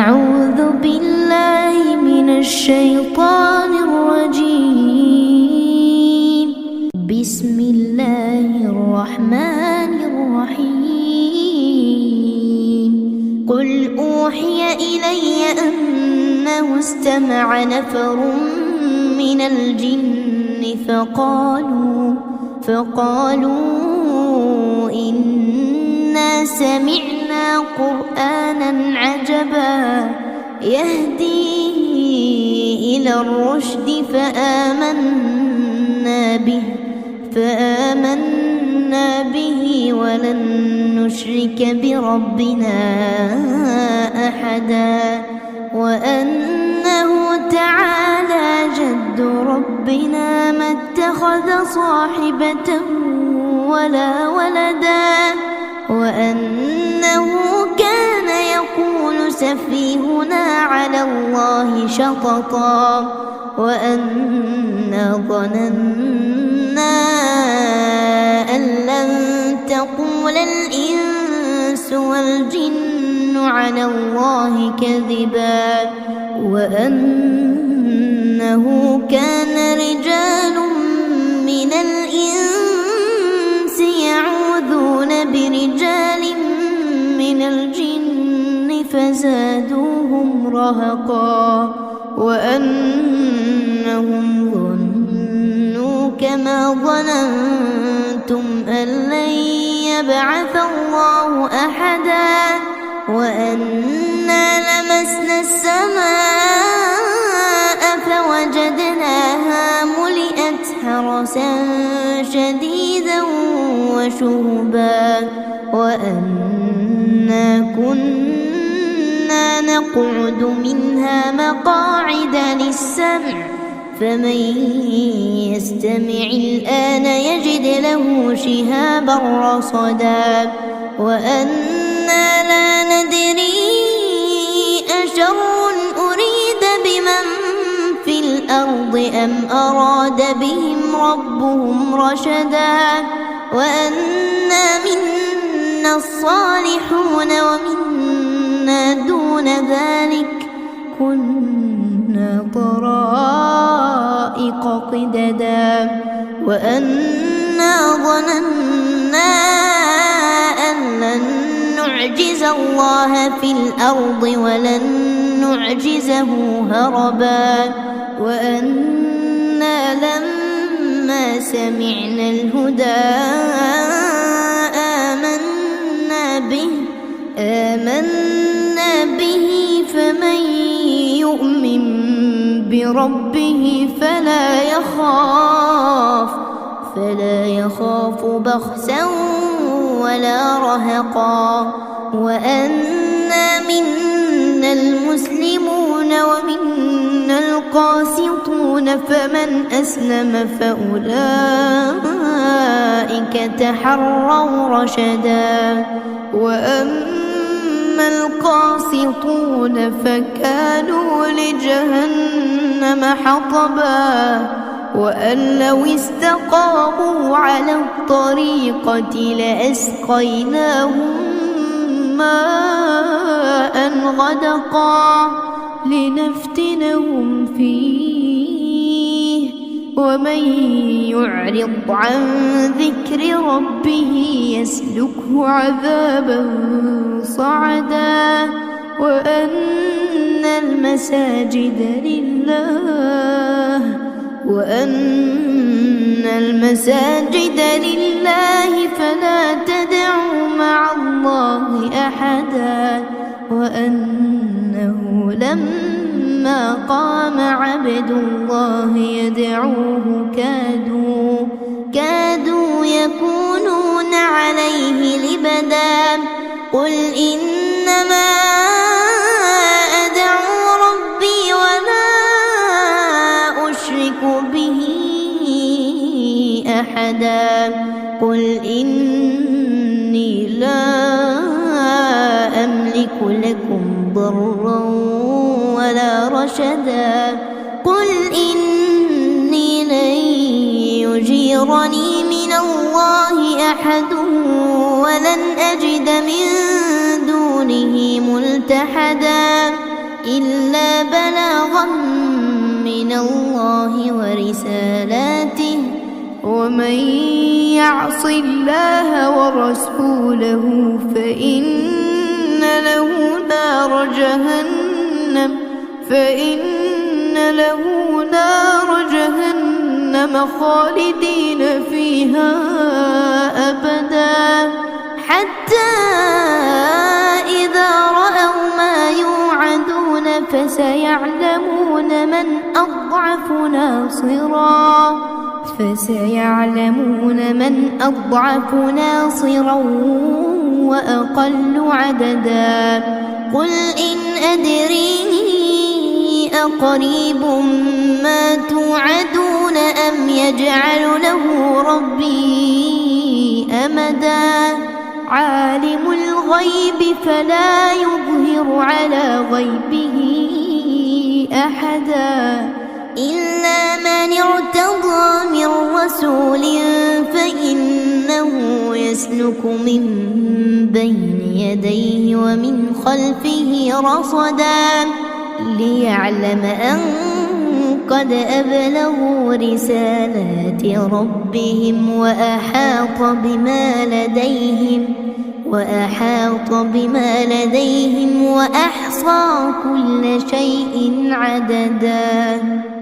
أعوذ بالله من الشيطان الرجيم. بسم الله الرحمن الرحيم. قل أوحي إلي أنه استمع نفر من الجن فقالوا إنا سمعنا قرآنا عجبا يهدي إلى الرشد فآمنا به ولن نشرك بربنا أحدا وأنه تعالى جد ربنا ما اتخذ صاحبة ولا ولدا وأنه كان يقول سفيهنا على الله شططا وأنا ظننا أن لن تقول الإنس والجن على الله كذبا وأنه كان رجال من الإنس يعوذون برجال من الجن فزادوهم رهقا وأنهم ظنوا كما ظننتم أن لن يبعث الله أحدا وأنا لمسنا السماء فوجدناها ملئت حرسا شديدا وشهبا وأنا كنا نقعد منها مقاعد للسمع فمن يستمع الآن يجد له شهابا رصدا وأنا لا ندري أشر أريد بمن في الأرض أم أراد بهم ربهم رشدا وأنا منا الصالحون ومنا دون ذلك كنا طرائق قددا وأنا ظننا أن لن نعجز الله في الأرض ولن نعجزه هربا وأنا لما سمعنا الهدى آمنا به فمن يؤمن بربه فلا يخاف بخسا ولا رهقا وأنا منا المسلمون ومنا القاسطون فمن أسلم فأولئك تحروا رشدا وأما القاسطون فكانوا لجهنم حطبا وأن لو استقاموا على الطريقة لأسقيناهم ماء غدقا لنفتنهم فيه ومن يعرض عن ذكر ربه يسلكه عذابا صعدا وأن المساجد لله فلا تدعوا مع الله أحدا وأنه لما قام عبد الله يدعوه كادوا يكونون عليه لبدا قل إنما أدعو ربي ولا أشرك به أحدا قل إني لا أملك لكم ضرا ولا رشدا قل إني لن يجيرني من الله أحد ولن أجد من دونه ملتحدا إلا بلاغا من الله ورسالاته ومن يعص الله ورسوله فإن له نار جهنم خالدين فيها أبدا حتى إذا رأوا ما يوعدون فسيعلمون من أضعف ناصرا وأقل عددا قل إن أدري أقريب ما توعدون أم يجعل له ربي أمدا عالم الغيب فلا يظهر على غيبه أحدا إلا من ارتضى من رسول فإنه يسلك من بين يديه ومن خلفه رصدا ليعلم أن قد أبلغوا رسالات ربهم وأحاط بما لديهم وأحصى كل شيء عددا.